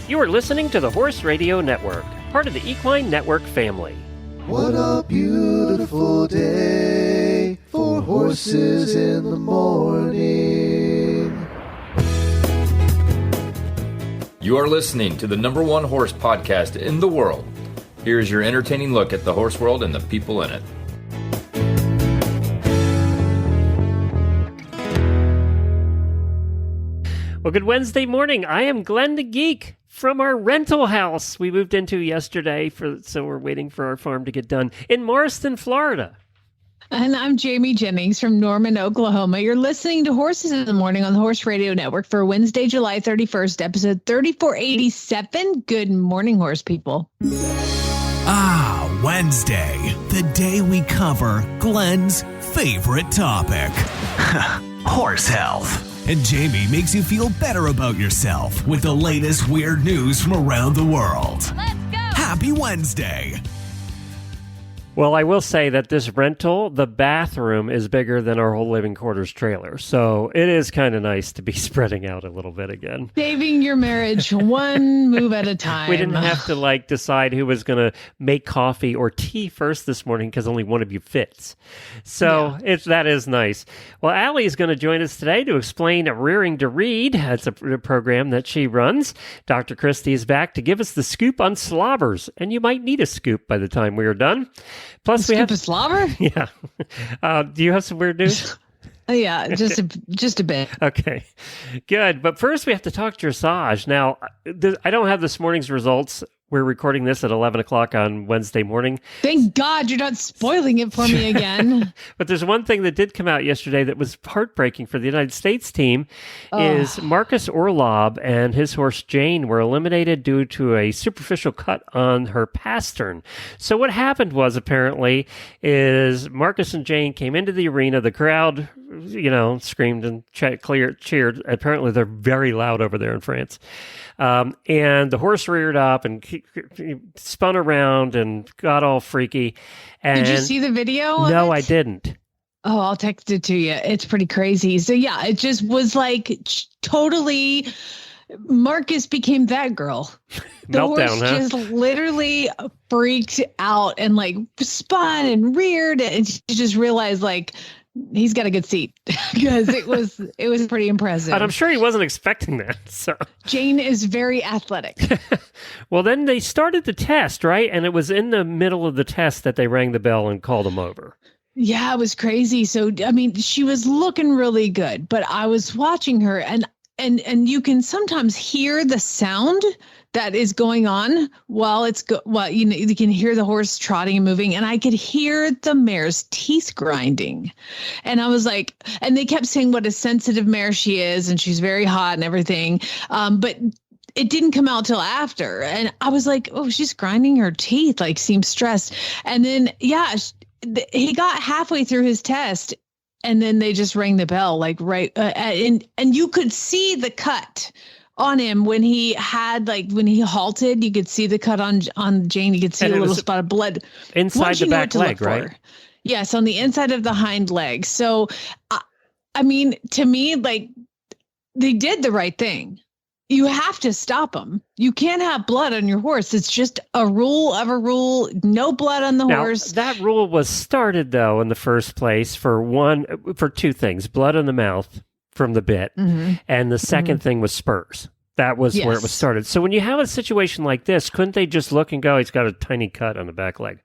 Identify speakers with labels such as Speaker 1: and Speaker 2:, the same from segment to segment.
Speaker 1: You are listening to the Horse Radio Network, part of the Equine Network family.
Speaker 2: What a beautiful day for horses in the morning.
Speaker 3: You are listening to the #1 horse podcast in the world. Here is your entertaining look at the horse world and the people in it.
Speaker 1: Well, good Wednesday morning. I am Glenn the Geek from our rental house we moved into yesterday, so we're waiting for our farm to get done in Morriston, Florida.
Speaker 4: And I'm Jamie Jennings from Norman, Oklahoma. You're listening to Horses in the Morning on the Horse Radio Network for Wednesday, July 31st, episode 3487. Good morning, horse people.
Speaker 5: Ah, Wednesday, the day we cover Glenn's favorite topic, horse health. And Jamie makes you feel better about yourself with the latest weird news from around the world.
Speaker 6: Let's go!
Speaker 5: Happy Wednesday!
Speaker 1: Well, I will say that this rental, the bathroom is bigger than our whole living quarters trailer. So it is kind of nice to be spreading out a little bit again.
Speaker 4: Saving your marriage one move at a time.
Speaker 1: We didn't have to decide who was going to make coffee or tea first this morning because only one of you fits. So that is nice. Well, Allie is going to join us today to explain Rearing2Read. That's a program that she runs. Dr. Kristi is back to give us the scoop on Slobbers. And you might need a scoop by the time we are done. Plus, we have
Speaker 4: a slobber?
Speaker 1: Yeah. Do you have some weird news?
Speaker 4: Yeah, just a bit.
Speaker 1: Okay, good. But first, we have to talk dressage. Now, I don't have this morning's results. We're recording this at 11 o'clock on Wednesday morning.
Speaker 4: Thank God you're not spoiling it for me again.
Speaker 1: But there's one thing that did come out yesterday that was heartbreaking for the United States team is Marcus Orlob and his horse Jane were eliminated due to a superficial cut on her pastern. So what happened was apparently is Marcus and Jane came into the arena. The crowd, screamed and cheered. Apparently they're very loud over there in France. And the horse reared up and spun around and got all freaky. And
Speaker 4: did you see the video?
Speaker 1: No, I didn't.
Speaker 4: Oh, I'll text it to you. It's pretty crazy. So yeah, it just was totally. Marcus became that girl. The
Speaker 1: Meltdown,
Speaker 4: horse just literally freaked out and spun and reared, and she just realized he's got a good seat because it was pretty impressive.
Speaker 1: And I'm sure he wasn't expecting that. So
Speaker 4: Jane is very athletic.
Speaker 1: Well, then they started the test, right? And it was in the middle of the test that they rang the bell and called him over.
Speaker 4: Yeah, it was crazy. So, she was looking really good, but I was watching her and you can sometimes hear the sound that is going on while you can hear the horse trotting and moving, and I could hear the mare's teeth grinding. And I was like, and they kept saying what a sensitive mare she is, and she's very hot and everything. But it didn't come out till after. And I was like, oh, she's grinding her teeth, seems stressed. And then, he got halfway through his test, and then they just rang the bell, and you could see the cut on him when he had when he halted. You could see the cut on Jane. You could see a little spot of blood
Speaker 1: inside the back leg, right?
Speaker 4: Yes, on the inside of the hind leg. So, to me, they did the right thing. You have to stop them. You can't have blood on your horse. It's just a rule of a rule. No blood on the horse.
Speaker 1: That rule was started, though, in the first place for two things: blood in the mouth from the bit, and the second thing was spurs. That was where it was started. So when you have a situation like this, couldn't they just look and go, he's got a tiny cut on the back leg?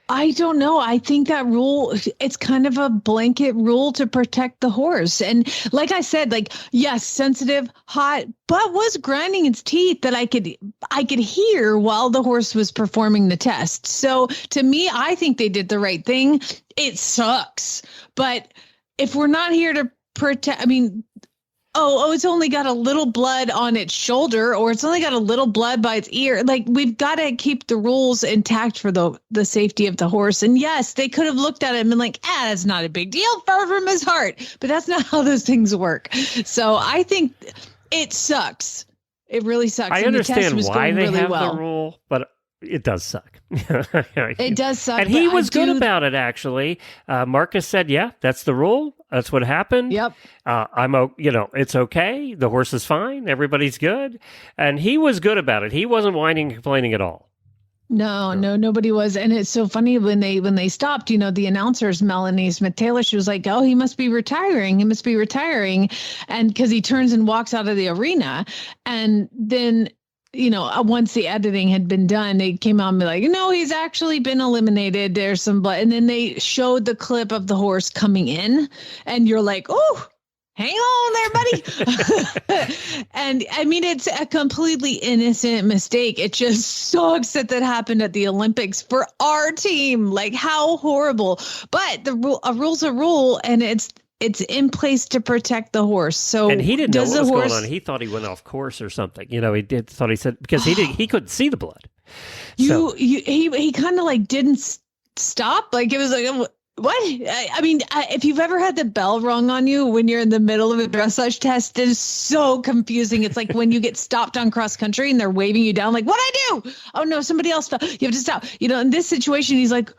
Speaker 4: I don't know. I think that rule, it's kind of a blanket rule to protect the horse. And like I said, yes, sensitive, hot, but was grinding its teeth that I could hear while the horse was performing the test. So to me, I think they did the right thing. It sucks. But if we're not here to protect, it's only got a little blood on its shoulder, or it's only got a little blood by its ear. We've got to keep the rules intact for the safety of the horse. And yes, they could have looked at it and been that's not a big deal, far from his heart. But that's not how those things work. So I think it sucks. It really sucks.
Speaker 1: I understand why they have the rule, but it does suck.
Speaker 4: It does suck.
Speaker 1: And he was good about it, actually. Marcus said, yeah, that's the rule. That's what happened.
Speaker 4: Yep.
Speaker 1: It's okay. The horse is fine. Everybody's good. And he was good about it. He wasn't whining and complaining at all.
Speaker 4: No, nobody was. And it's so funny when they stopped, the announcers, Melanie Smith-Taylor, she was like, oh, he must be retiring. He must be retiring. And because he turns and walks out of the arena. And then, once the editing had been done, they came out and be like, no, he's actually been eliminated. There's some blood. And then they showed the clip of the horse coming in. And you're like, oh, hang on there, buddy. And I mean, it's a completely innocent mistake. It just sucks that happened at the Olympics for our team. Like, how horrible. But a rule's a rule, and it's in place to protect the horse. So,
Speaker 1: and he didn't know what was going on. He thought he went off course or something. He said because he couldn't see the blood.
Speaker 4: He kind of like didn't stop. Like, it was like, what? I mean, if you've ever had the bell rung on you when you're in the middle of a dressage test, it is so confusing. It's like when you get stopped on cross country and they're waving you down, like, what'd I do? Oh no, somebody else fell. You have to stop. In this situation, he's like,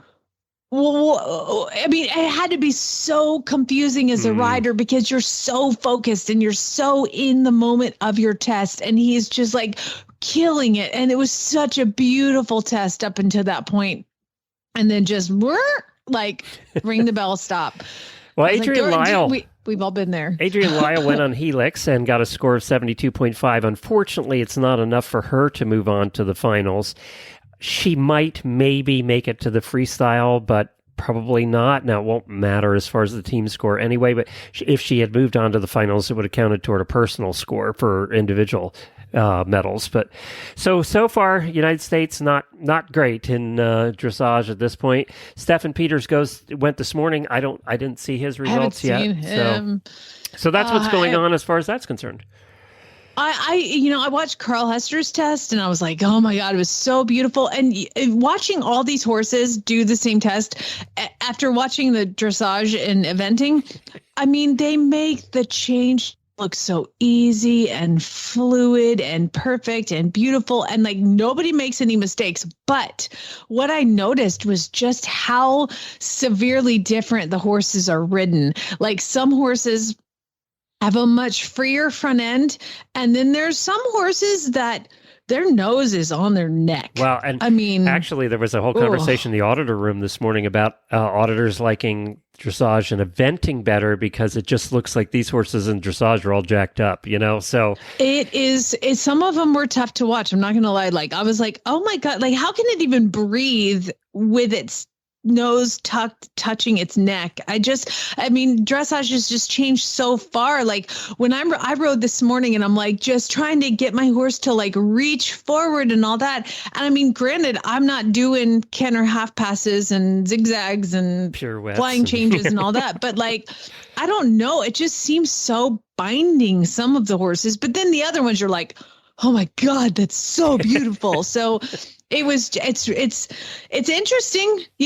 Speaker 4: well, I mean, it had to be so confusing as a rider because you're so focused and you're so in the moment of your test, and he's just like killing it. And it was such a beautiful test up until that point. And then just like ring the bell, stop.
Speaker 1: Well, Adrian Lyle,
Speaker 4: we've all been there.
Speaker 1: Adrian Lyle went on Helix and got a score of 72.5. Unfortunately, it's not enough for her to move on to the finals. She might maybe make it to the freestyle, but probably not. Now, it won't matter as far as the team score anyway, but if she had moved on to the finals, it would have counted toward a personal score for individual medals. But so far, United States not great in dressage at this point. Stephen Peters went this morning. I didn't see his results yet. So that's what's going on as far as that's concerned.
Speaker 4: I watched Carl Hester's test and I was like, oh my God, it was so beautiful. And watching all these horses do the same test after watching the dressage and eventing, I mean, they make the change look so easy and fluid and perfect and beautiful. And like nobody makes any mistakes. But what I noticed was just how severely different the horses are ridden. Like some horses have a much freer front end. And then there's some horses that their nose is on their neck.
Speaker 1: Well, and I mean, actually, there was a whole conversation in the auditor room this morning about auditors liking dressage and eventing better because it just looks like these horses in dressage are all jacked up, so
Speaker 4: it's some of them were tough to watch. I'm not going to lie. Like, I was like, oh my God, like, how can it even breathe with its nose touching its neck? Dressage has just changed so far. Like when I rode this morning and I'm like just trying to get my horse to like reach forward and all that. And I mean, granted, I'm not doing canter half passes and zigzags and
Speaker 1: pirouettes
Speaker 4: flying changes and all that. But like, I don't know. It just seems so binding, some of the horses. But then the other ones, you're like, oh my God, that's so beautiful. So it's interesting,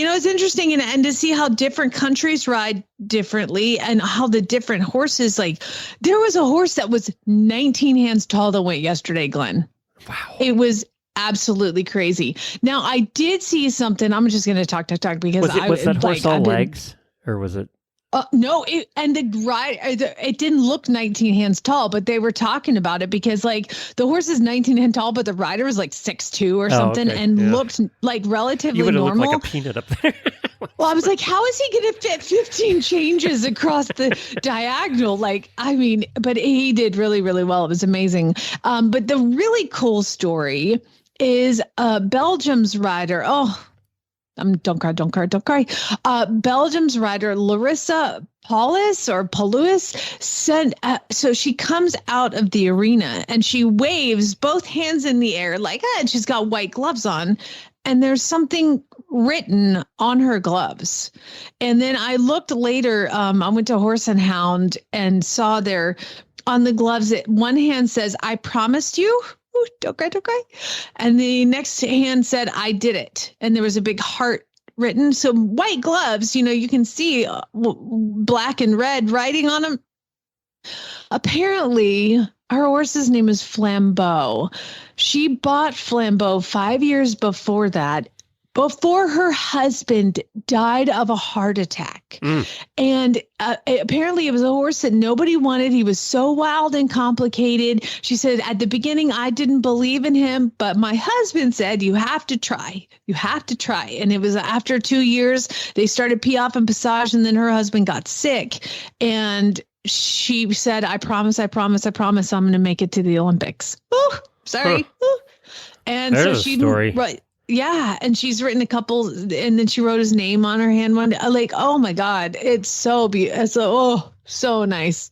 Speaker 4: it's interesting and to see how different countries ride differently and how the different horses, like there was a horse that was 19 hands tall that went yesterday, Glenn.
Speaker 1: Wow.
Speaker 4: It was absolutely crazy. Now I did see something. I'm just going to talk because
Speaker 1: was that horse all legs or was it?
Speaker 4: No, it didn't look 19 hands tall, but they were talking about it because like the horse is 19 hands tall, but the rider was like 6'2" or something and looked like relatively normal.
Speaker 1: You would have looked like a peanut up there.
Speaker 4: Well, I was like, how is he going to fit 15 changes across the diagonal? Like, I mean, but he did really, really well. It was amazing. But the really cool story is Belgium's rider. Don't cry. Belgium's rider, Larissa Paulus sent, so she comes out of the arena and she waves both hands in the air like, and she's got white gloves on. And there's something written on her gloves. And then I looked later, I went to Horse and Hound and saw there on the gloves, one hand says, I promised you. Don't cry. And the next hand said, I did it. And there was a big heart written. So white gloves, you can see black and red writing on them. Apparently, her horse's name is Flambeau. She bought Flambeau 5 years before that before her husband died of a heart attack. And apparently it was a horse that nobody wanted. He was so wild and complicated. She said, at the beginning, I didn't believe in him, but my husband said, you have to try. You have to try. And it was after 2 years, they started Piaffe and Passage, and then her husband got sick. And she said, I promise, I'm going to make it to the Olympics. Oh, sorry. And
Speaker 1: There's
Speaker 4: so she,
Speaker 1: story.
Speaker 4: right. Yeah. And she's written a couple, and then she wrote his name on her hand one day. Like, oh my God, it's so beautiful. So nice.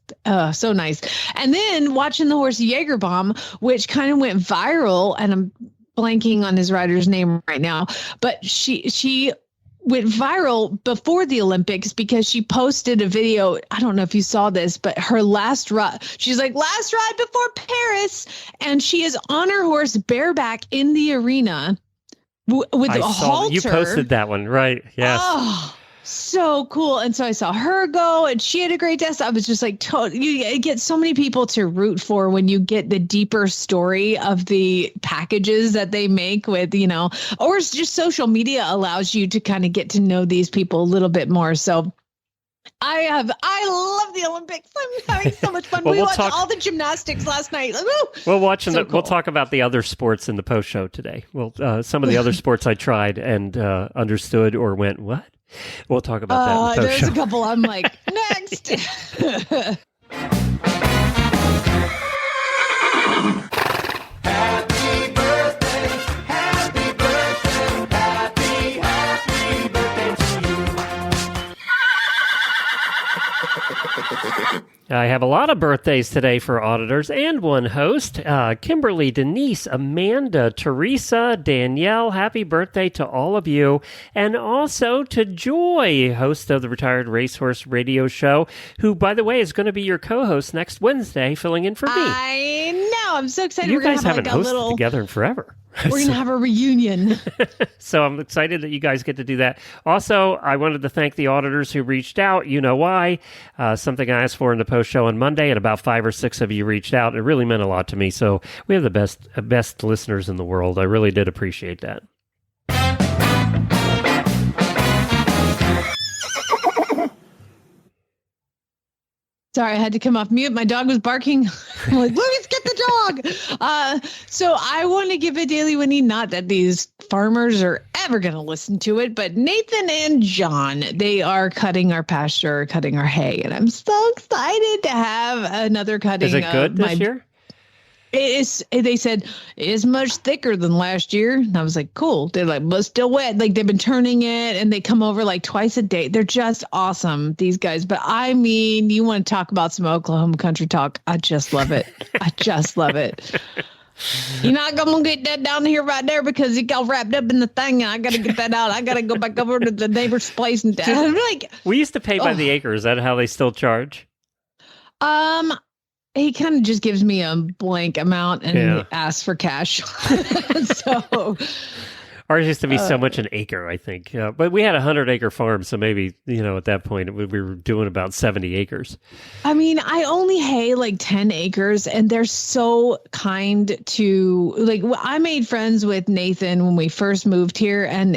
Speaker 4: So nice. And then watching the horse Jägerbomb, which kind of went viral, and I'm blanking on his rider's name right now, but she went viral before the Olympics because she posted a video. I don't know if you saw this, but her last ride, she's like, last ride before Paris. And she is on her horse bareback in the arena with a halter.
Speaker 1: You posted that one, right? Yes.
Speaker 4: Oh, so cool. And so I saw her go, and she had a great test. I was just like, you get so many people to root for when you get the deeper story of the packages that they make with, or it's just social media allows you to kind of get to know these people a little bit more. So I love the Olympics. I'm having so much fun.
Speaker 1: Well,
Speaker 4: we watched all the gymnastics last night. Like,
Speaker 1: we'll
Speaker 4: cool.
Speaker 1: We'll talk about the other sports in the post show today. Well, some of the other sports I tried and understood or went, what? We'll talk about that in the post
Speaker 4: there's
Speaker 1: show.
Speaker 4: a couple I'm like, next.
Speaker 1: I have a lot of birthdays today for auditors and one host. Kimberly, Denise, Amanda, Teresa, Danielle, happy birthday to all of you. And also to Joy, host of the Retired Racehorse Radio Show, who, by the way, is going to be your co-host next Wednesday, filling in for me.
Speaker 4: I know. I'm so excited.
Speaker 1: You
Speaker 4: We're gonna
Speaker 1: guys
Speaker 4: have
Speaker 1: haven't hosted together in forever.
Speaker 4: We're going to have a reunion.
Speaker 1: So I'm excited that you guys get to do that. Also, I wanted to thank the auditors who reached out. You know why. Something I asked for in the post show on Monday, and about 5 or 6 of you reached out. It really meant a lot to me. So we have the best listeners in the world. I really did appreciate that.
Speaker 4: Sorry, I had to come off mute. My dog was barking. I'm like, Lucas, get the dog. So I want to give a daily Whinnie, not that these farmers are ever going to listen to it, but Nathan and John, they are cutting our pasture, cutting our hay. And I'm so excited to have another cutting.
Speaker 1: Is it good this year?
Speaker 4: It is. They said it is much thicker than last year. And I was like, cool. They're like, but still wet. Like they've been turning it, and they come over like twice a day. They're just awesome, these guys. But I mean, you want to talk about some Oklahoma country talk? I just love it. I just love it. You're not going to get that down here right there because it got wrapped up in the thing, and I got to get that out. I got to go back over to the neighbor's place and I'm like,
Speaker 1: we used to pay by the acre. Is that how they still charge?
Speaker 4: He kind of just gives me a blank amount and asks for cash. So
Speaker 1: ours used to be so much an acre, I think. But we had a 100-acre farm, so maybe, at that point, we were doing about 70 acres. I
Speaker 4: mean, I only hay like 10 acres, and they're so kind to, like, I made friends with Nathan when we first moved here, and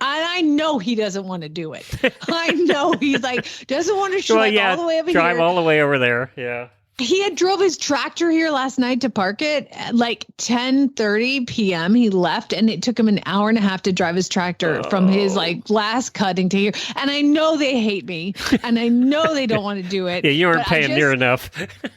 Speaker 4: I know he doesn't want to do it. I know he's like, doesn't want to schlep all the way over here.
Speaker 1: Drive all the way over there, yeah.
Speaker 4: He had drove his tractor here last night to park it at like 10:30 p.m. He left, and it took him an hour and a half to drive his tractor from his like last cutting to here. And I know they hate me, and I know they don't want to do it.
Speaker 1: Yeah, you aren't paying near enough.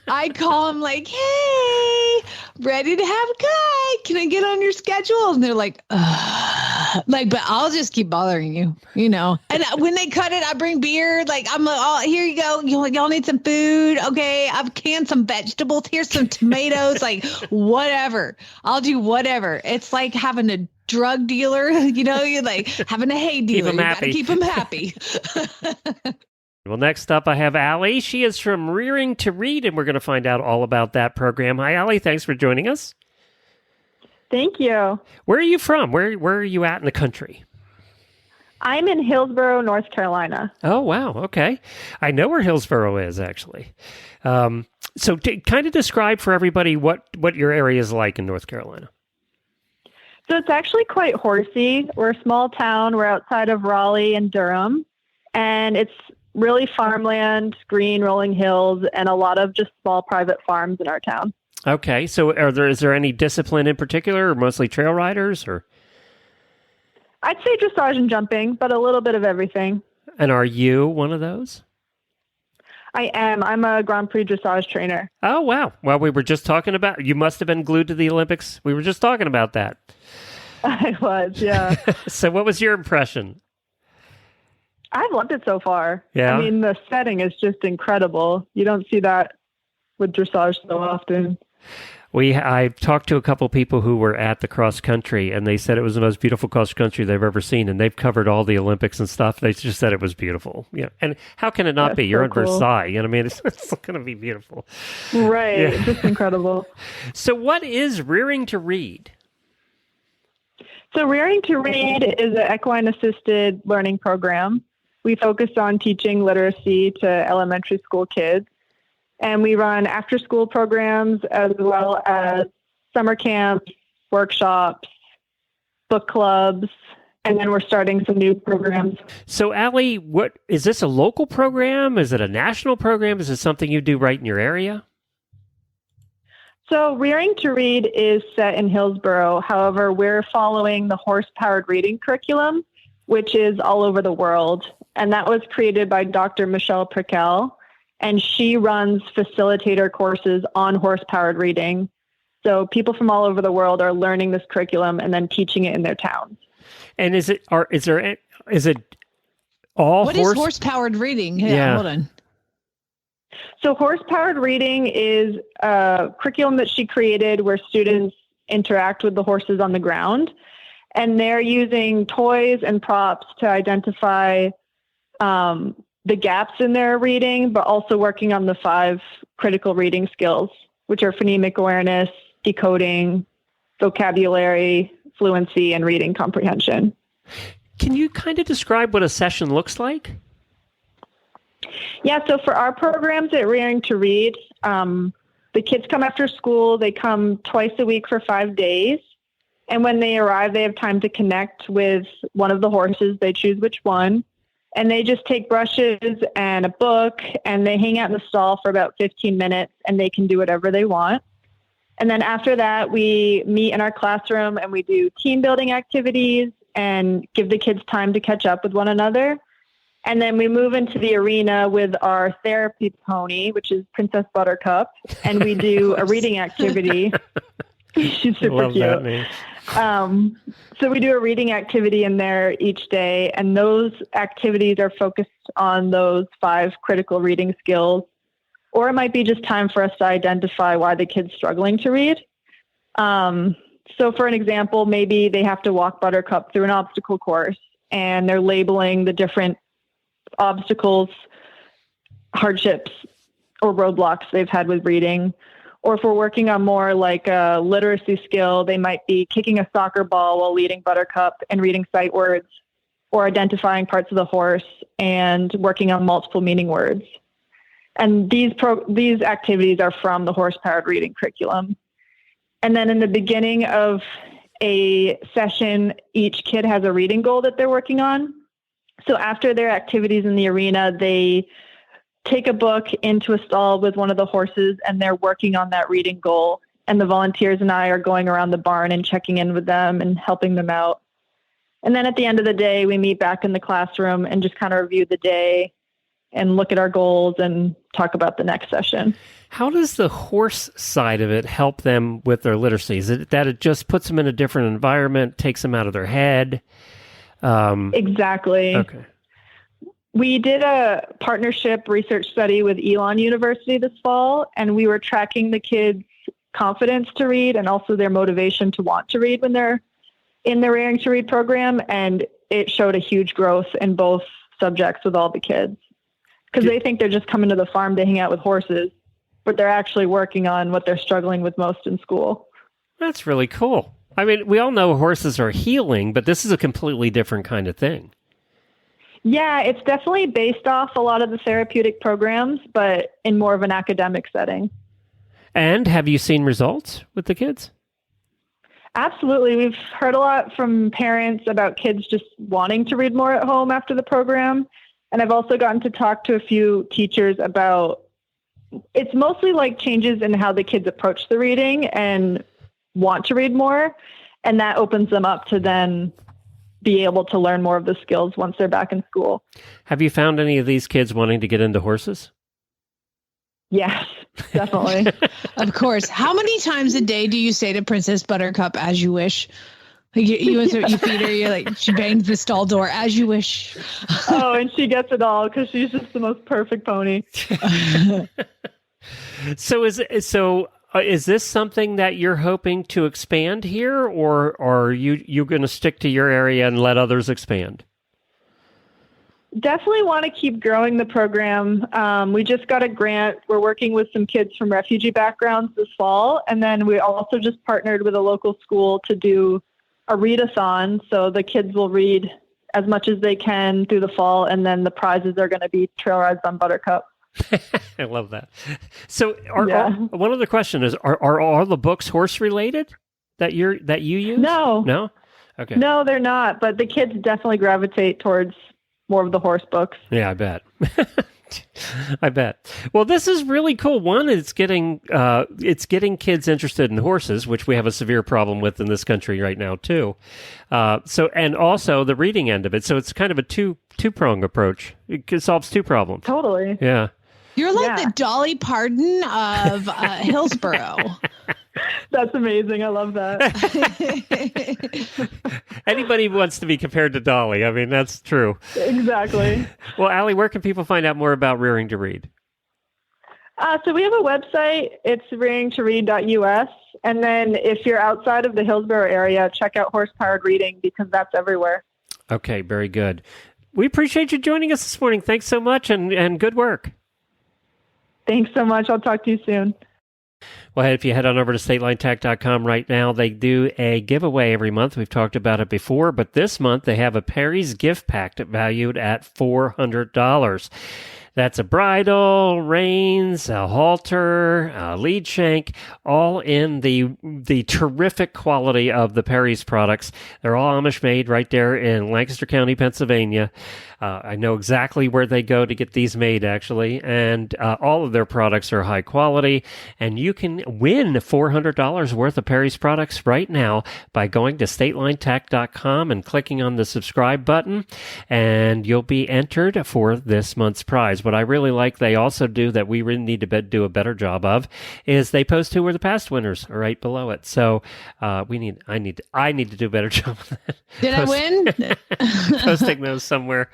Speaker 4: I call him like, hey, ready to have a cut. Can I get on your schedule? And they're like, but I'll just keep bothering you, And when they cut it, I bring beer. Like, I'm like, oh, here you go. Y'all need some food. Okay, I've canned some vegetables. Here's some tomatoes. Like, whatever. I'll do whatever. It's like having a drug dealer. You're like having a hay dealer.
Speaker 1: Keep them happy. Well, next up, I have Allie. She is from Rearing to Read, and we're going to find out all about that program. Hi, Allie. Thanks for joining us.
Speaker 6: Thank you.
Speaker 1: Where are you from? Where are you at in the country?
Speaker 6: I'm in Hillsborough, North Carolina.
Speaker 1: Oh, wow. Okay. I know where Hillsborough is, actually. So kind of describe for everybody what your area is like in North Carolina.
Speaker 6: So it's actually quite horsey. We're a small town. We're outside of Raleigh and Durham, and it's really farmland, green rolling hills, and a lot of just small private farms in our town.
Speaker 1: Okay, so is there any discipline in particular, or mostly trail riders, or?
Speaker 6: I'd say dressage and jumping, but a little bit of everything.
Speaker 1: And are you one of those?
Speaker 6: I am. I'm a Grand Prix dressage trainer.
Speaker 1: Oh, wow. Well, we were just talking about, you must have been glued to the Olympics. We were just talking about that.
Speaker 6: I was, yeah.
Speaker 1: So what was your impression?
Speaker 6: I've loved it so far.
Speaker 1: Yeah.
Speaker 6: I mean, the setting is just incredible. You don't see that with dressage so often.
Speaker 1: I talked to a couple people who were at the cross country, and they said it was the most beautiful cross country they've ever seen, and they've covered all the Olympics and stuff. They just said it was beautiful. Yeah, and how can it not be? You're in Versailles. You know what I mean? It's going to be beautiful.
Speaker 6: Right.
Speaker 1: Yeah.
Speaker 6: Just incredible.
Speaker 1: So what is Rearing2Read?
Speaker 6: So Rearing2Read is an equine-assisted learning program. We focus on teaching literacy to elementary school kids. And we run after-school programs as well as summer camps, workshops, book clubs, and then we're starting some new programs.
Speaker 1: So, Allie, what is this a local program? Is it a national program? Is it something you do right in your area?
Speaker 6: So Rearing2Read is set in Hillsborough. However, we're following the horse-powered reading curriculum, which is all over the world. And that was created by Dr. Michelle Prickell. And she runs facilitator courses on horse-powered reading. So people from all over the world are learning this curriculum and then teaching it in their towns.
Speaker 1: And is it all
Speaker 4: What is horse-powered reading?
Speaker 1: Yeah.
Speaker 4: Hold on.
Speaker 6: So horse-powered reading is a curriculum that she created where students interact with the horses on the ground. And they're using toys and props to identify the gaps in their reading, but also working on the 5 critical reading skills, which are phonemic awareness, decoding, vocabulary, fluency, and reading comprehension.
Speaker 1: Can you kind of describe what a session looks like?
Speaker 6: Yeah, so for our programs at Rearing2Read, the kids come after school. They come twice a week for 5 days. And when they arrive, they have time to connect with one of the horses. They choose which one. And they just take brushes and a book, and they hang out in the stall for about 15 minutes, and they can do whatever they want. And then after that, we meet in our classroom, and we do team building activities and give the kids time to catch up with one another. And then we move into the arena with our therapy pony, which is Princess Buttercup, and we do a reading activity. She's super
Speaker 1: Love
Speaker 6: cute.
Speaker 1: that name.
Speaker 6: So we do a reading activity in there each day, and those activities are focused on those 5 critical reading skills. Or it might be just time for us to identify why the kid's struggling to read. So for an example, maybe they have to walk Buttercup through an obstacle course, and they're labeling the different obstacles, hardships, or roadblocks they've had with reading. Or if we're working on more like a literacy skill, they might be kicking a soccer ball while leading Buttercup and reading sight words, or identifying parts of the horse and working on multiple meaning words. And these activities are from the horse-powered reading curriculum. And then in the beginning of a session, each kid has a reading goal that they're working on. So after their activities in the arena, they take a book into a stall with one of the horses, and they're working on that reading goal. And the volunteers and I are going around the barn and checking in with them and helping them out. And then at the end of the day, we meet back in the classroom and just kind of review the day and look at our goals and talk about the next session.
Speaker 1: How does the horse side of it help them with their literacy? Is it that it just puts them in a different environment, takes them out of their head?
Speaker 6: Exactly.
Speaker 1: Okay.
Speaker 6: We did a partnership research study with Elon University this fall, and we were tracking the kids' confidence to read and also their motivation to want to read when they're in the Rearing2Read program, and it showed a huge growth in both subjects with all the kids. Because they think they're just coming to the farm to hang out with horses, but they're actually working on what they're struggling with most in school.
Speaker 1: That's really cool. I mean, we all know horses are healing, but this is a completely different kind of thing.
Speaker 6: Yeah, it's definitely based off a lot of the therapeutic programs, but in more of an academic setting.
Speaker 1: And have you seen results with the kids?
Speaker 6: Absolutely. We've heard a lot from parents about kids just wanting to read more at home after the program. And I've also gotten to talk to a few teachers about, it's mostly like changes in how the kids approach the reading and want to read more. And that opens them up to then be able to learn more of the skills once they're back in school.
Speaker 1: Have you found any of these kids wanting to get into horses?
Speaker 6: Yes, definitely.
Speaker 4: Of course. How many times a day do you say to Princess Buttercup, as you wish? Like you feed her, you're like, she bangs the stall door, as you wish.
Speaker 6: Oh, and she gets it all because she's just the most perfect pony.
Speaker 1: So is this something that you're hoping to expand here, or are you going to stick to your area and let others expand?
Speaker 6: Definitely want to keep growing the program. We just got a grant. We're working with some kids from refugee backgrounds this fall. And then we also just partnered with a local school to do a readathon. So the kids will read as much as they can through the fall. And then the prizes are going to be trail rides on Buttercup.
Speaker 1: I love that. So one other question is, are all the books horse related that you use? No? Okay.
Speaker 6: No, they're not. But the kids definitely gravitate towards more of the horse books.
Speaker 1: Yeah, I bet. I bet. Well, this is really cool. One, it's getting kids interested in horses, which we have a severe problem with in this country right now too. And also the reading end of it. So it's kind of a two-prong approach. It solves two problems.
Speaker 6: Totally.
Speaker 1: Yeah.
Speaker 4: You're like the Dolly Parton of Hillsborough.
Speaker 6: That's amazing. I love that.
Speaker 1: Anybody wants to be compared to Dolly. I mean, that's true.
Speaker 6: Exactly.
Speaker 1: Well, Allie, where can people find out more about Rearing2Read?
Speaker 6: So we have a website. It's rearing2read.us. And then if you're outside of the Hillsborough area, check out Horse-Powered Reading because that's everywhere.
Speaker 1: Okay, very good. We appreciate you joining us this morning. Thanks so much and good work.
Speaker 6: Thanks so much. I'll talk to you soon.
Speaker 1: Well, if you head on over to statelinetack.com right now, they do a giveaway every month. We've talked about it before, but this month they have a Perry's gift pack valued at $400. That's a bridle, reins, a halter, a lead shank, all in the terrific quality of the Perry's products. They're all Amish made right there in Lancaster County, Pennsylvania. I know exactly where they go to get these made, actually, and all of their products are high quality, and you can win $400 worth of Perry's products right now by going to statelinetack.com and clicking on the subscribe button, and you'll be entered for this month's prize. What I really like they also do that we really need to do a better job of is they post who were the past winners right below it. So I need to do a better job of that.
Speaker 4: Did I win?
Speaker 1: Posting those somewhere.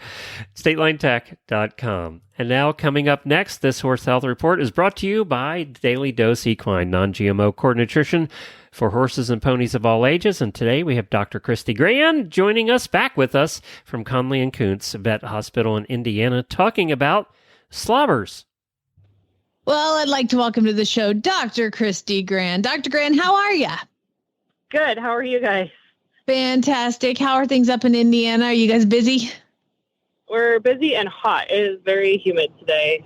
Speaker 1: StatelineTech.com. And now coming up next, this Horse Health Report is brought to you by Daily Dose Equine, non-GMO core nutrition for horses and ponies of all ages. And today we have Dr. Kristi Gran joining us, back with us from Conley & Kuntz Vet Hospital in Indiana, talking about slobbers.
Speaker 4: Well, I'd like to welcome to the show Dr. Kristi Gran. Dr. Gran, how are you?
Speaker 7: Good. How are you guys?
Speaker 4: Fantastic. How are things up in Indiana? Are you guys busy?
Speaker 7: We're busy and hot. It is very humid today.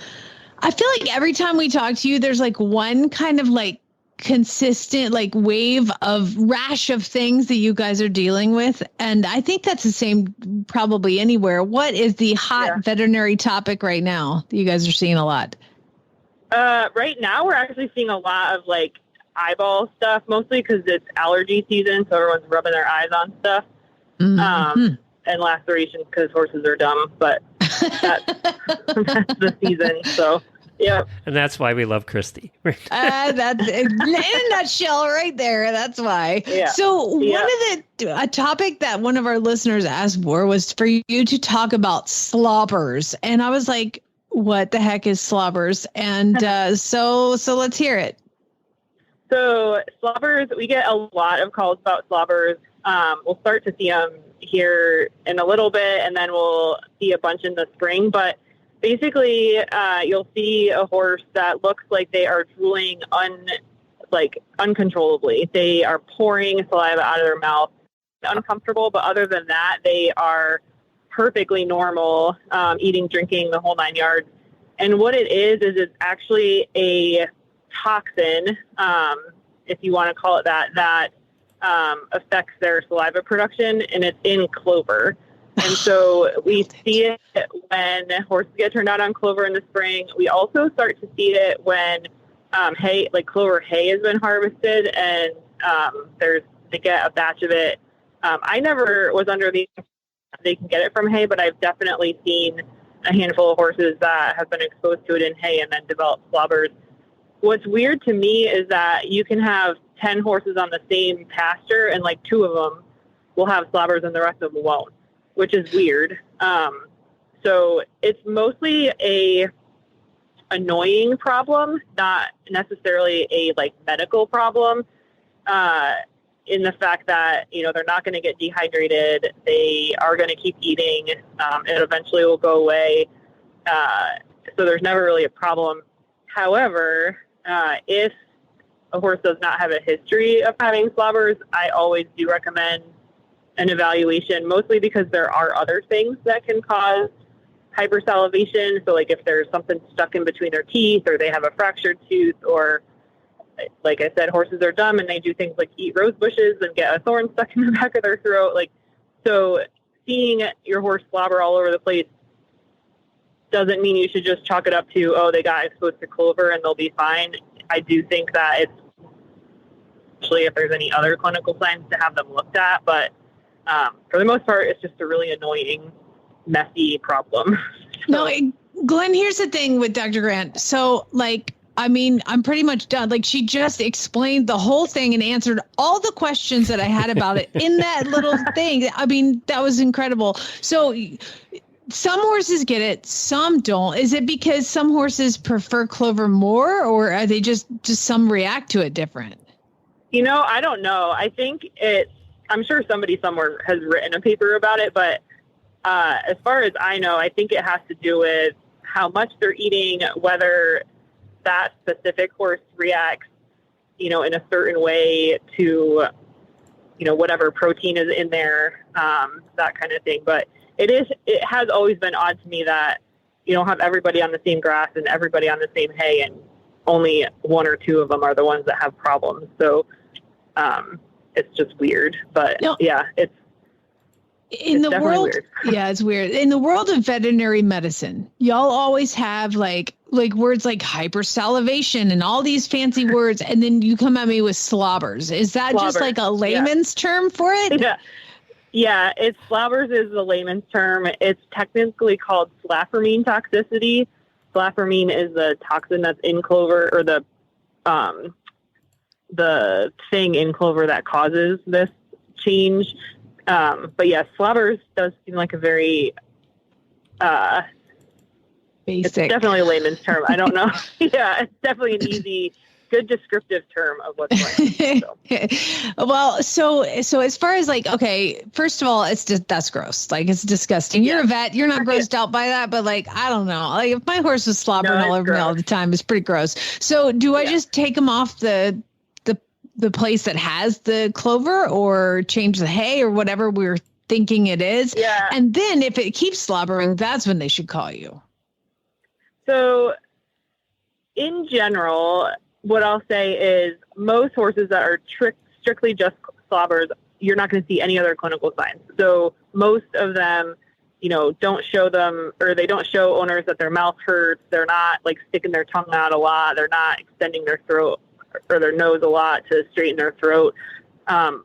Speaker 4: I feel like every time we talk to you, there's like one kind of like consistent like wave of rash of things that you guys are dealing with. And I think that's the same probably anywhere. What is the hot veterinary topic right now that you guys are seeing a lot?
Speaker 7: Right now, we're actually seeing a lot of like eyeball stuff, mostly because it's allergy season. So everyone's rubbing their eyes on stuff. Mm-hmm. And lacerations because horses are dumb, but that's the season. So, yeah.
Speaker 1: And that's why we love Kristi.
Speaker 4: That's in a nutshell right there. That's why. Yeah. So a topic that one of our listeners asked for was for you to talk about slobbers. And I was like, what the heck is slobbers? And so let's hear it.
Speaker 7: So slobbers, we get a lot of calls about slobbers. We'll start to see them here in a little bit, and then we'll see a bunch in the spring. But basically, you'll see a horse that looks like they are drooling uncontrollably. They are pouring saliva out of their mouth, uncomfortable. But other than that, they are perfectly normal, eating, drinking, the whole 9 yards. And what it is it's actually a toxin, if you want to call it that affects their saliva production, and it's in clover. And so we see it when horses get turned out on clover in the spring. We also start to see it when hay, like clover hay, has been harvested, and they get a batch of it. I never was under the they can get it from hay, but I've definitely seen a handful of horses that have been exposed to it in hay and then develop slobbers. What's weird to me is that you can have 10 horses on the same pasture, and like 2 of them will have slobbers and the rest of them won't, which is weird. So it's mostly a annoying problem, not necessarily a like medical problem, in the fact that, you know, they're not going to get dehydrated. They are going to keep eating. It eventually will go away. So there's never really a problem. However, if a horse does not have a history of having slobbers, I always do recommend an evaluation, mostly because there are other things that can cause hypersalivation. So like if there's something stuck in between their teeth, or they have a fractured tooth, or like I said, horses are dumb and they do things like eat rose bushes and get a thorn stuck in the back of their throat. Like, so seeing your horse slobber all over the place doesn't mean you should just chalk it up to, oh, they got exposed to clover and they'll be fine. I do think that it's, especially if there's any other clinical signs, to have them looked at. But for the most part, it's just a really annoying, messy problem.
Speaker 4: No, Glenn, here's the thing with Dr. Grant. So, like, I mean, I'm pretty much done. Like, she just explained the whole thing and answered all the questions that I had about it in that little thing. I mean, that was incredible. So some horses get it, some don't. Is it because some horses prefer clover more, or are they just some react to it different?
Speaker 7: You know, I don't know. I think I'm sure somebody somewhere has written a paper about it, but as far as I know, I think it has to do with how much they're eating, whether that specific horse reacts, you know, in a certain way to, you know, whatever protein is in there, that kind of thing. But it has always been odd to me that you don't have everybody on the same grass and everybody on the same hay, and only 1 or 2 of them are the ones that have problems. So it's just weird. But yeah, it's
Speaker 4: the world.
Speaker 7: Weird.
Speaker 4: Yeah, it's weird. In the world of veterinary medicine, y'all always have like words like hypersalivation and all these fancy words, and then you come at me with slobbers. Is that just like a layman's term for it?
Speaker 7: Yeah, it's slobbers is the layman's term. It's technically called slaframine toxicity. Slaframine is the toxin that's in clover, or the thing in clover that causes this change. But yeah, slobbers does seem like a very
Speaker 4: basic.
Speaker 7: It's definitely a layman's term. I don't know. Yeah, it's definitely an easy, good descriptive term of what's going on. So.
Speaker 4: Well, so as far as like, okay, first of all, that's gross. Like, it's disgusting. You're a vet. You're not grossed out by that, but like, I don't know. Like, if my horse was slobbering all over me all the time, it's pretty gross. So do I just take him off the place that has the clover, or change the hay, or whatever we're thinking it is?
Speaker 7: Yeah.
Speaker 4: And then if it keeps slobbering, that's when they should call you.
Speaker 7: So in general, what I'll say is most horses that are strictly just slobbers, you're not going to see any other clinical signs. So most of them, you know, don't show them, or they don't show owners that their mouth hurts. They're not like sticking their tongue out a lot. They're not extending their throat or their nose a lot to straighten their throat.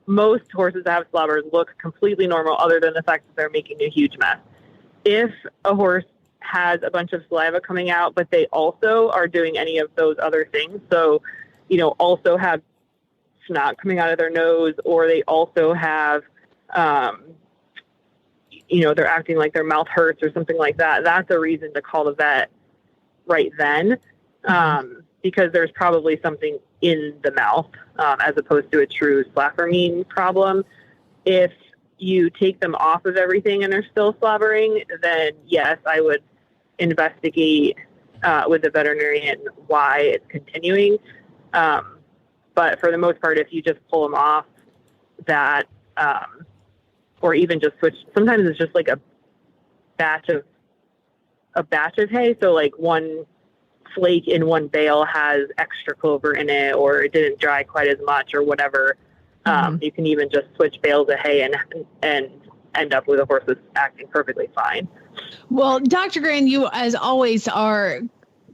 Speaker 7: Most horses that have slobbers look completely normal, other than the fact that they're making a huge mess. If a horse has a bunch of saliva coming out, but they also are doing any of those other things, so, you know, also have snot coming out of their nose, or they also have, you know, they're acting like their mouth hurts or something like that, that's a reason to call the vet right then, because there's probably something in the mouth, as opposed to a true slaframine problem. If you take them off of everything and they're still slobbering, then yes, I would investigate with the veterinarian why it's continuing. But for the most part, if you just pull them off that, or even just switch, sometimes it's just like a batch of hay. So like one flake in one bale has extra clover in it, or it didn't dry quite as much, or whatever. You can even just switch bales of hay and end up with a horse that's acting perfectly fine.
Speaker 4: Well, Dr. Gran, you, as always, are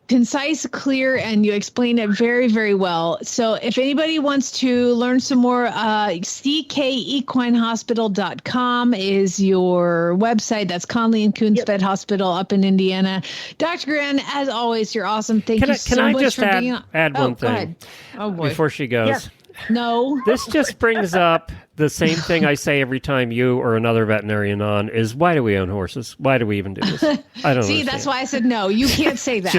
Speaker 4: concise, clear, and you explain it very, very well. So if anybody wants to learn some more, ckequinehospital.com is your website. That's Conley and Coons Vet Hospital up in Indiana. Dr. Gran, as always, you're awesome. Thank you so much for being on.
Speaker 1: Add one thing?
Speaker 4: Go ahead. Oh, boy.
Speaker 1: Before she goes.
Speaker 4: Yeah. No.
Speaker 1: This just brings up the same thing I say every time you or another veterinarian on is, why do we own horses? Why do we even do this? I don't
Speaker 4: See,
Speaker 1: understand.
Speaker 4: That's why I said no. You can't say that.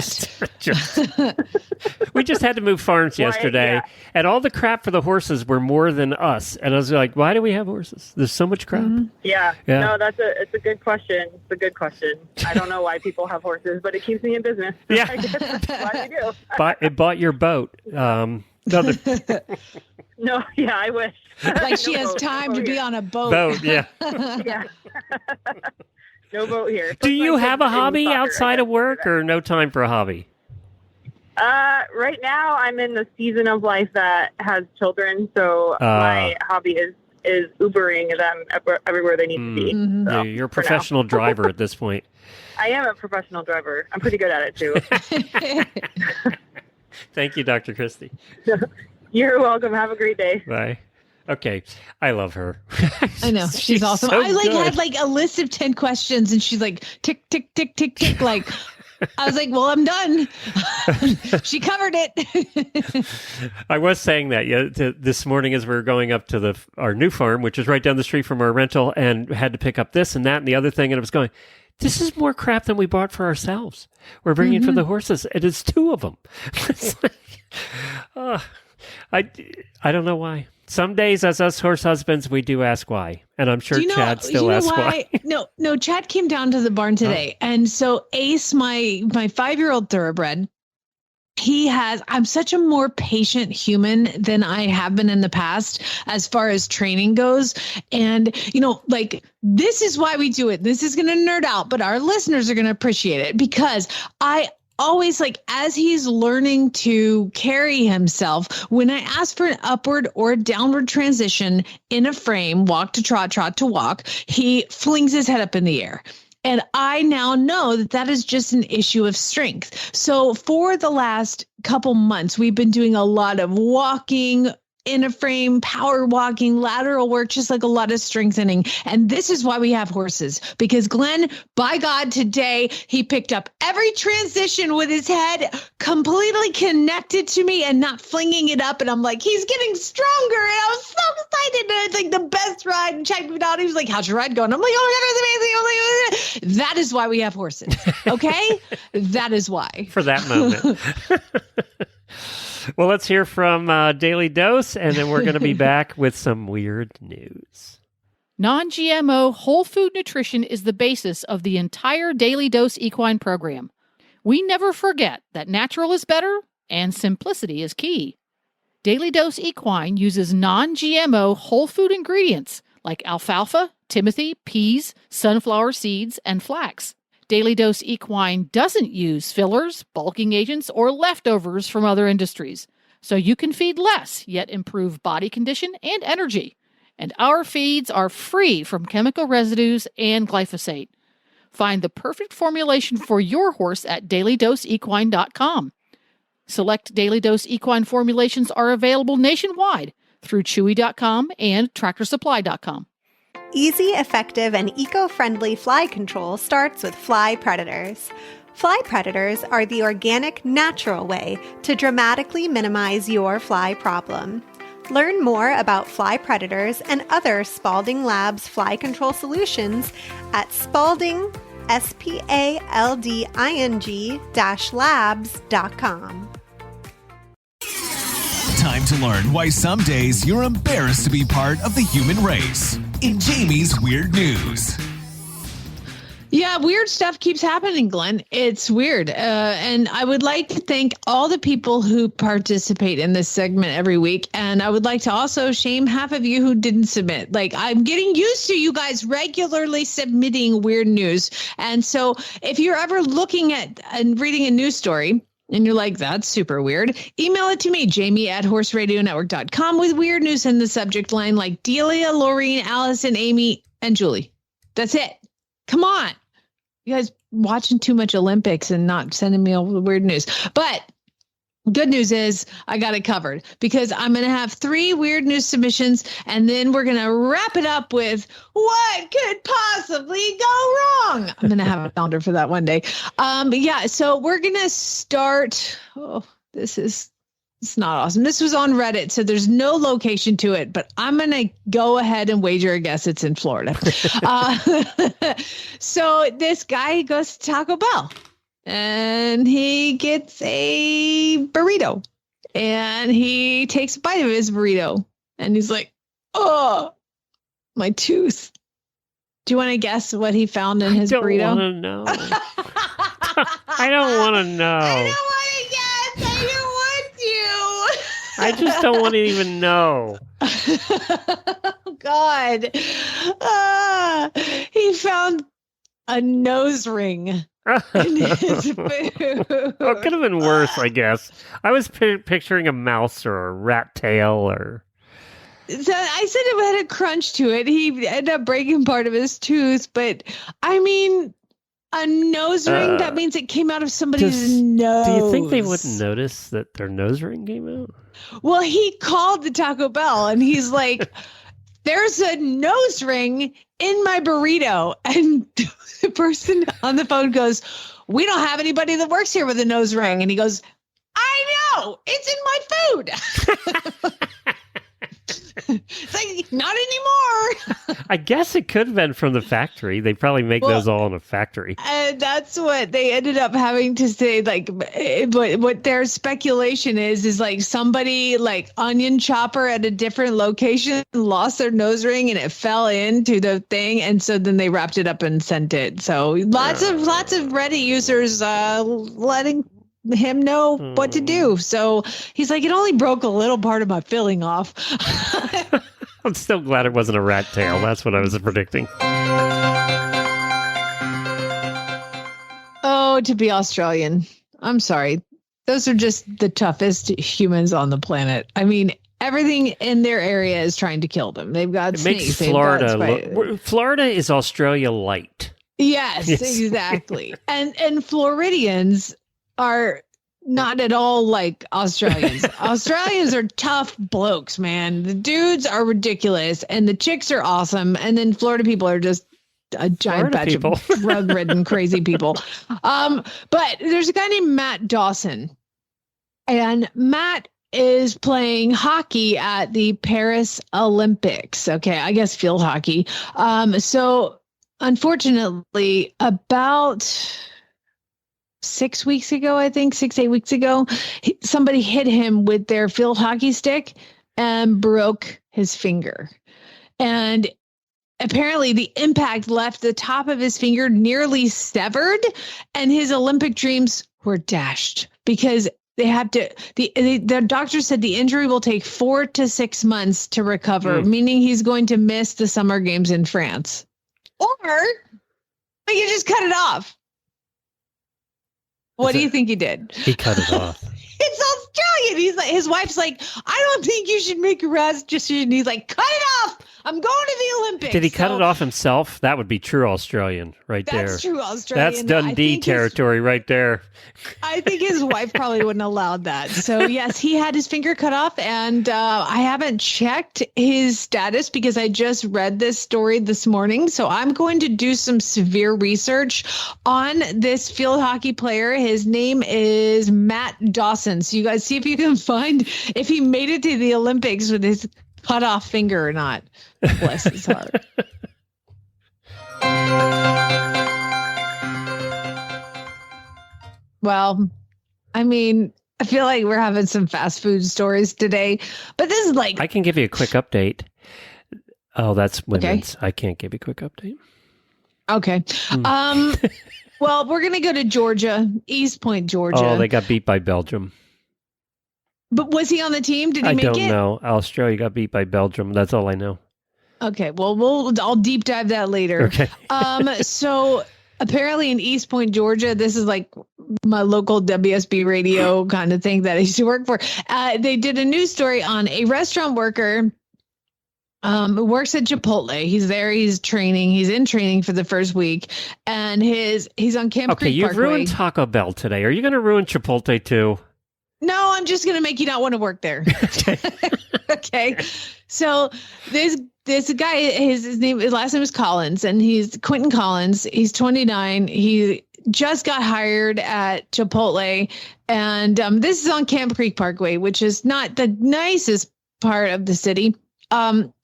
Speaker 1: We just had to move farms yesterday, and all the crap for the horses were more than us. And I was like, why do we have horses? There's so much crap.
Speaker 4: Mm-hmm.
Speaker 7: Yeah. No, it's a good question. It's a good question. I don't know why people have horses, but it keeps me in business.
Speaker 1: Yeah.
Speaker 7: I guess that's why we do.
Speaker 1: It bought your boat.
Speaker 7: No, yeah, I wish.
Speaker 4: Like she has time to be on a boat.
Speaker 1: Yeah.
Speaker 7: Yeah. No boat here.
Speaker 1: Do you have a hobby outside of work, or no time for a hobby?
Speaker 7: Right now, I'm in the season of life that has children, so my hobby is Ubering them everywhere they need to be.
Speaker 4: Mm-hmm.
Speaker 7: So,
Speaker 1: You're a professional driver at this point.
Speaker 7: I am a professional driver. I'm pretty good at it, too.
Speaker 1: Thank you, Dr. Kristi.
Speaker 7: You're welcome. Have a great day.
Speaker 1: Bye. Okay. I love her.
Speaker 4: I know. She's awesome.
Speaker 1: So
Speaker 4: I
Speaker 1: good.
Speaker 4: had a list of 10 questions and she's like, tick, tick, tick, tick, tick. Like, I was like, well, I'm done. She covered it.
Speaker 1: I was saying that this morning as we were going up to our new farm, which is right down the street from our rental, and had to pick up this and that and the other thing. And I was going, this is more crap than we bought for ourselves. We're bringing for the horses. And it's 2 of them. It's like, I don't know why. Some days as us horse husbands, we do ask why. And I'm sure Chad still asks why.
Speaker 4: No, Chad came down to the barn today. And so Ace, my 5-year-old thoroughbred, I'm such a more patient human than I have been in the past as far as training goes. And, this is why we do it. This is going to nerd out, but our listeners are going to appreciate it because I always as he's learning to carry himself, when I ask for an upward or downward transition in a frame, walk to trot, trot to walk, he flings his head up in the air. And I now know that is just an issue of strength. So for the last couple months, we've been doing a lot of walking, in a frame, power walking, lateral work, just like a lot of strengthening. And this is why we have horses, because Glenn, by God, today he picked up every transition with his head completely connected to me and not flinging it up. And I'm like, he's getting stronger. And I was so excited. And it's like the best ride. And checked it out. He was like, how's your ride going? I'm like, oh my God, it's amazing. That is why we have horses. Okay. That is why.
Speaker 1: For that moment. Well, let's hear from Daily Dose, and then we're going to be back with some weird news.
Speaker 8: Non-GMO whole food nutrition is the basis of the entire Daily Dose Equine program. We never forget that natural is better and simplicity is key. Daily Dose Equine uses non-GMO whole food ingredients like alfalfa, timothy, peas, sunflower seeds, and flax. Daily Dose Equine doesn't use fillers, bulking agents, or leftovers from other industries, so you can feed less, yet improve body condition and energy. And our feeds are free from chemical residues and glyphosate. Find the perfect formulation for your horse at dailydoseequine.com. Select Daily Dose Equine formulations are available nationwide through chewy.com and tractorsupply.com.
Speaker 9: Easy, effective, and eco-friendly fly control starts with Fly Predators. Fly Predators are the organic, natural way to dramatically minimize your fly problem. Learn more about Fly Predators and other Spalding Labs fly control solutions at Spalding, spalding-labs.com.
Speaker 5: Time to learn why some days you're embarrassed to be part of the human race. In Jamie's Weird News.
Speaker 4: Yeah, weird stuff keeps happening, Glenn. It's weird. And I would like to thank all the people who participate in this segment every week. And I would like to also shame half of you who didn't submit. I'm getting used to you guys regularly submitting weird news. And so if you're ever looking at and reading a news story, and you're like, that's super weird, email it to me, Jamie@horseradionetwork.com, with weird news in the subject line, like Delia, Laureen, Allison, Amy, and Julie. That's it. Come on. You guys watching too much Olympics and not sending me all the weird news. But good news is I got it covered, because I'm going to have 3 weird news submissions, and then we're going to wrap it up with what could possibly go wrong. I'm going to have a calendar for that one day. Yeah, so we're going to start. Oh, it's not awesome. This was on Reddit, so there's no location to it, but I'm going to go ahead and wager a guess it's in Florida. So this guy goes to Taco Bell, and he gets a burrito, and he takes a bite of his burrito, and he's like, oh, my tooth. Do you want to guess what he found in his burrito?
Speaker 1: I don't want to know. I don't want to know.
Speaker 4: I don't want to guess. I don't want you.
Speaker 1: I just don't want to even know.
Speaker 4: Oh, God. He found a nose ring in his food.
Speaker 1: Oh, it could have been worse, I guess. I was picturing a mouse or a rat tail or...
Speaker 4: So I said it had a crunch to it. He ended up breaking part of his tooth, but I mean, a nose ring, that means it came out of somebody's nose.
Speaker 1: Do you think they wouldn't notice that their nose ring came out?
Speaker 4: Well, he called the Taco Bell and he's like, there's a nose ring in my burrito. And the person on the phone goes, we don't have anybody that works here with a nose ring. And he goes, I know, it's in my food. It's like, not anymore.
Speaker 1: I guess it could have been from the factory. They probably make those all in a factory.
Speaker 4: And that's what they ended up having to say. Like, what their speculation is like somebody like onion chopper at a different location lost their nose ring and it fell into the thing. And so then they wrapped it up and sent it. So lots of Reddit users letting him know what to do. So he's like, it only broke a little part of my filling off.
Speaker 1: I'm still glad it wasn't a rat tail. That's what I was predicting.
Speaker 4: Oh, to be Australian. I'm sorry. Those are just the toughest humans on the planet. I mean, everything in their area is trying to kill them. They've got snakes.
Speaker 1: Florida. Florida is Australia light.
Speaker 4: Yes, exactly. And Floridians are not at all like Australians. Australians are tough blokes, man. The dudes are ridiculous and the chicks are awesome. And then Florida people are just a giant batch of drug-ridden crazy people. But there's a guy named Matt Dawson, and Matt is playing hockey at the Paris Olympics. Okay, I guess field hockey. So unfortunately, about 6 weeks ago, I think 6-8 weeks ago, somebody hit him with their field hockey stick and broke his finger. And apparently the impact left the top of his finger nearly severed, and his Olympic dreams were dashed because they have to, the doctor said the injury will take 4 to 6 months to recover, meaning he's going to miss the Summer Games in France. Or he just cut it off. What do you think he did?
Speaker 1: He cut it off.
Speaker 4: It's Australian. He's like, his wife's like, I don't think you should make a rash decision. He's like, cut it off. I'm going to the Olympics.
Speaker 1: Did he cut it off himself? That would be true Australian right there.
Speaker 4: That's true Australian.
Speaker 1: That's Dundee territory right there.
Speaker 4: I think his wife probably wouldn't allow that. So yes, he had his finger cut off, and I haven't checked his status because I just read this story this morning. So I'm going to do some severe research on this field hockey player. His name is Matt Dawson. So you guys see if you can find if he made it to the Olympics with his cut off finger or not. Bless his heart. Well, I mean, I feel like we're having some fast food stories today, but this is like...
Speaker 1: I can give you a quick update. Oh, that's women's. Okay. I can't give you a quick update.
Speaker 4: Okay. Well, we're going to go to Georgia, East Point, Georgia.
Speaker 1: Oh, they got beat by Belgium.
Speaker 4: But was he on the team? Did he make it? I
Speaker 1: don't know. Australia got beat by Belgium. That's all I know.
Speaker 4: Okay. Well, I'll deep dive that later.
Speaker 1: Okay.
Speaker 4: So apparently in East Point, Georgia, this is like my local WSB radio kind of thing that I used to work for. They did a news story on a restaurant worker who works at Chipotle. He's there. He's training. He's in training for the first week, and he's on Camp
Speaker 1: Okay,
Speaker 4: Creek
Speaker 1: you've
Speaker 4: Parkway.
Speaker 1: ruined Taco Bell today. Are you going to ruin Chipotle too?
Speaker 4: No, I'm just going to make you not want to work there. Okay. So this guy, his last name is Collins, and he's Quentin Collins. He's 29. He just got hired at Chipotle, and this is on Camp Creek Parkway, which is not the nicest part of the city.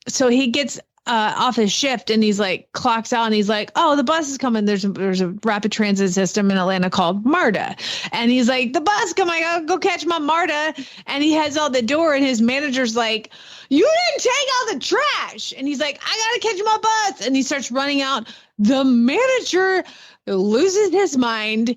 Speaker 4: So he gets off his shift, and he's like clocks out, and he's like, "Oh, the bus is coming. There's a rapid transit system in Atlanta called MARTA," and he's like, "The bus coming. I gotta go catch my MARTA." And he heads out the door, and his manager's like, "You didn't take out the trash," and he's like, "I gotta catch my bus," and he starts running out. The manager loses his mind.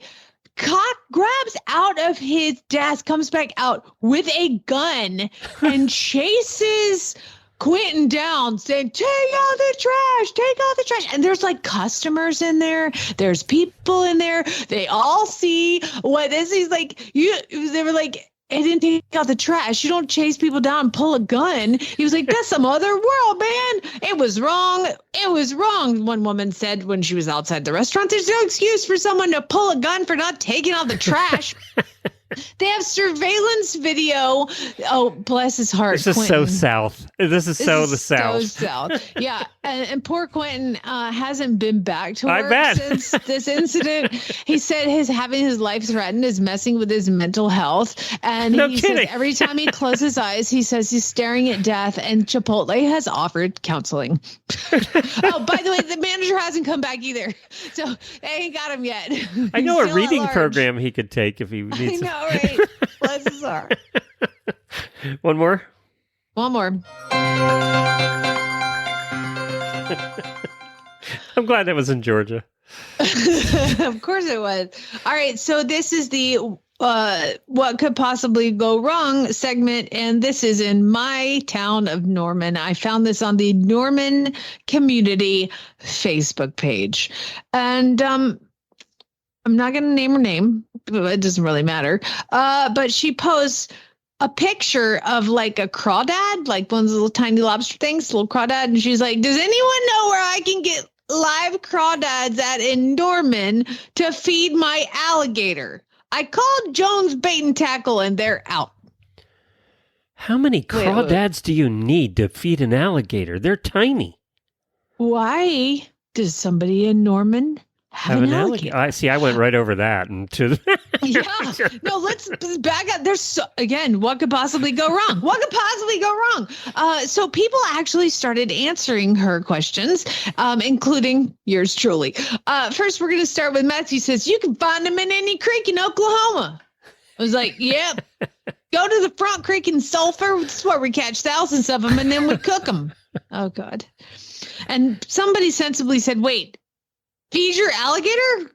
Speaker 4: Grabs out of his desk, comes back out with a gun, and chases Quentin down, saying, "Take out the trash, take out the trash." And there's like customers in there. There's people in there. They all see what this is like. They were like, "I didn't take out the trash. You don't chase people down and pull a gun." He was like, "That's some other world, man. It was wrong. It was wrong." One woman said when she was outside the restaurant, "There's no excuse for someone to pull a gun for not taking out the trash." They have surveillance video. Oh, bless his heart.
Speaker 1: This is
Speaker 4: Quentin.
Speaker 1: so South. This is so the South.
Speaker 4: So South. Yeah. And poor Quentin hasn't been back to
Speaker 1: I
Speaker 4: work
Speaker 1: bet.
Speaker 4: since this incident. He said having his life threatened is messing with his mental health. And
Speaker 1: No
Speaker 4: he
Speaker 1: kidding.
Speaker 4: says every time he closes his eyes, he says he's staring at death. And Chipotle has offered counseling. Oh, by the way, the manager hasn't come back either. So they ain't got him yet.
Speaker 1: I know
Speaker 4: He's
Speaker 1: a
Speaker 4: still at
Speaker 1: reading
Speaker 4: large.
Speaker 1: program he could take if he
Speaker 4: I
Speaker 1: needs.
Speaker 4: know, right? Bless his heart.
Speaker 1: One more.
Speaker 4: One more.
Speaker 1: I'm glad that was in Georgia.
Speaker 4: Of course it was. All right. So this is the what could possibly go wrong segment. And this is in my town of Norman. I found this on the Norman Community Facebook page. And I'm not going to name her name. It doesn't really matter. But she posts a picture of like a crawdad, like one of those little tiny lobster things, little crawdad. And she's like, "Does anyone know where I can get live crawdads at in Norman to feed my alligator? I called Jones Bait and Tackle and they're out."
Speaker 1: How many
Speaker 4: Wait.
Speaker 1: crawdads do you need to feed an alligator? They're tiny.
Speaker 4: Why does somebody in Norman have an alligator?
Speaker 1: I went right over that and to
Speaker 4: Yeah. No, let's back up. There's again, what could possibly go wrong? What could possibly go wrong? So people actually started answering her questions, including yours truly. First, we're going to start with Matthew. Says you can find them in any creek in Oklahoma. I was like, yep. Go to the Front Creek in Sulphur. That's where we catch thousands of them, and then we cook them. Oh God. And somebody sensibly said, "Wait, feed your alligator?"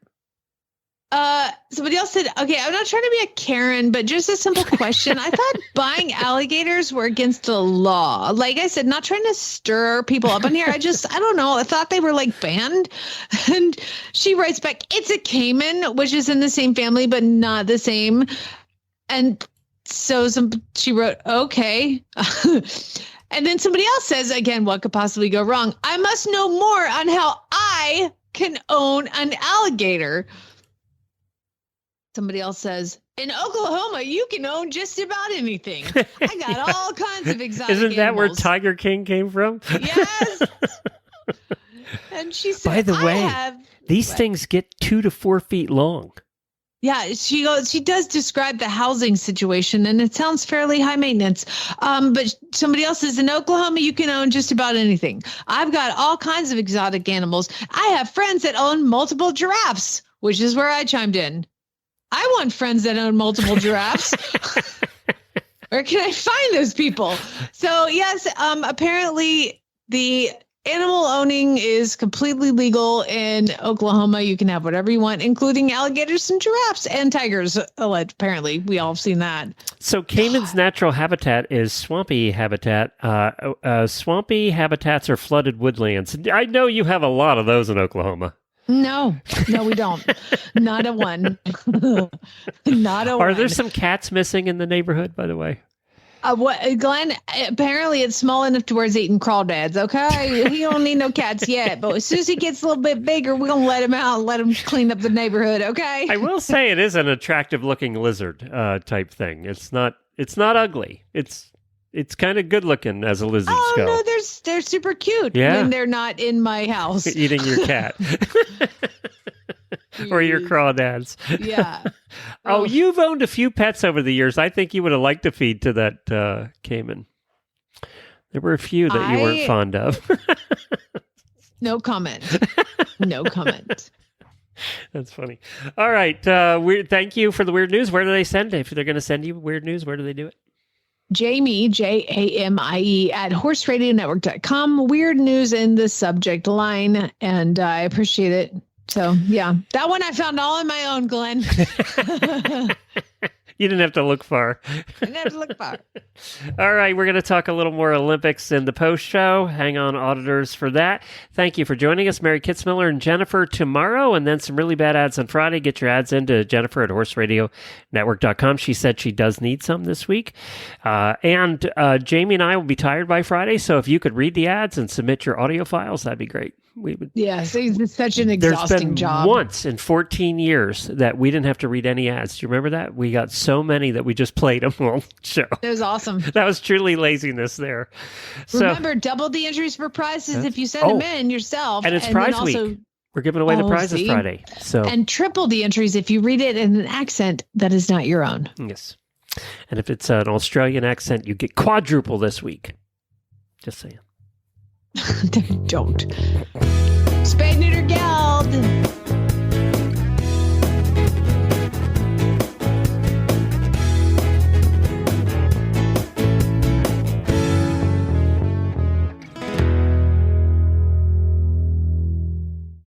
Speaker 4: Somebody else said, "Okay, I'm not trying to be a Karen, but just a simple question. I thought buying alligators were against the law." Like I said, not trying to stir people up in here. I don't know. I thought they were like banned. And she writes back, "It's a caiman, which is in the same family, but not the same." And so she wrote, "Okay." And then somebody else says, again, what could possibly go wrong? "I must know more on how I can own an alligator." Somebody else says, "In Oklahoma, you can own just about anything. I got all kinds of exotic
Speaker 1: Isn't that where
Speaker 4: animals."
Speaker 1: Tiger King came from?
Speaker 4: Yes. And she said,
Speaker 1: By the way, these
Speaker 4: What?
Speaker 1: things get 2 to 4 feet long.
Speaker 4: Yeah, she does describe the housing situation, and it sounds fairly high maintenance. But somebody else says, "In Oklahoma, you can own just about anything. I've got all kinds of exotic animals. I have friends that own multiple giraffes," which is where I chimed in. I want friends that own multiple giraffes. Where can I find those people? So yes, apparently the animal owning is completely legal in Oklahoma. You can have whatever you want, including alligators and giraffes and tigers. Apparently, we all have seen that.
Speaker 1: So caiman's natural habitat is swampy habitat. Swampy habitats are flooded woodlands. I know you have a lot of those in Oklahoma.
Speaker 4: No, we don't. Not a one. Not a one.
Speaker 1: Are there some cats missing in the neighborhood, by the way?
Speaker 4: What, Glenn? Apparently, it's small enough to where it's eating crawdads. Okay, he don't need no cats yet, but as soon as he gets a little bit bigger, we're gonna let him out and let him clean up the neighborhood. Okay.
Speaker 1: I will say it is an attractive-looking lizard type thing. It's not ugly. It's kind of good looking as a lizard go.
Speaker 4: No, they're super cute when they're not in my house
Speaker 1: eating your cat or your crawdads.
Speaker 4: Yeah.
Speaker 1: Oh, you've owned a few pets over the years. I think you would have liked to feed to that caiman. There were a few that you weren't fond of.
Speaker 4: No comment. No comment.
Speaker 1: That's funny. All right. Thank you for the weird news. Where do they send it? If they're going to send you weird news, where do they do it?
Speaker 4: Jamie, Jamie, at horseradionetwork.com. Weird news in the subject line, and I appreciate it. So, yeah, that one I found all on my own, Glenn.
Speaker 1: You didn't have to look far.
Speaker 4: I didn't have to look far.
Speaker 1: All right, we're going to talk a little more Olympics in the post show. Hang on, auditors, for that. Thank you for joining us, Mary Kitzmiller and Jennifer, tomorrow, and then some really bad ads on Friday. Get your ads into Jennifer at horseradionetwork.com. She said she does need some this week. And Jamie and I will be tired by Friday, so if you could read the ads and submit your audio files, that'd be great. We would.
Speaker 4: Yeah, so it's such an exhausting job.
Speaker 1: Once in 14 years that we didn't have to read any ads. Do you remember that? We got so many that we just played them all show.
Speaker 4: It was awesome.
Speaker 1: That was truly laziness there.
Speaker 4: Remember, double the entries for prizes if you send them in yourself.
Speaker 1: And it's prize week. We're giving away the prizes Friday. And
Speaker 4: triple the entries if you read it in an accent that is not your own.
Speaker 1: Yes. And if it's an Australian accent, you get quadruple this week. Just saying.
Speaker 4: Don't. Spay, neuter, geld.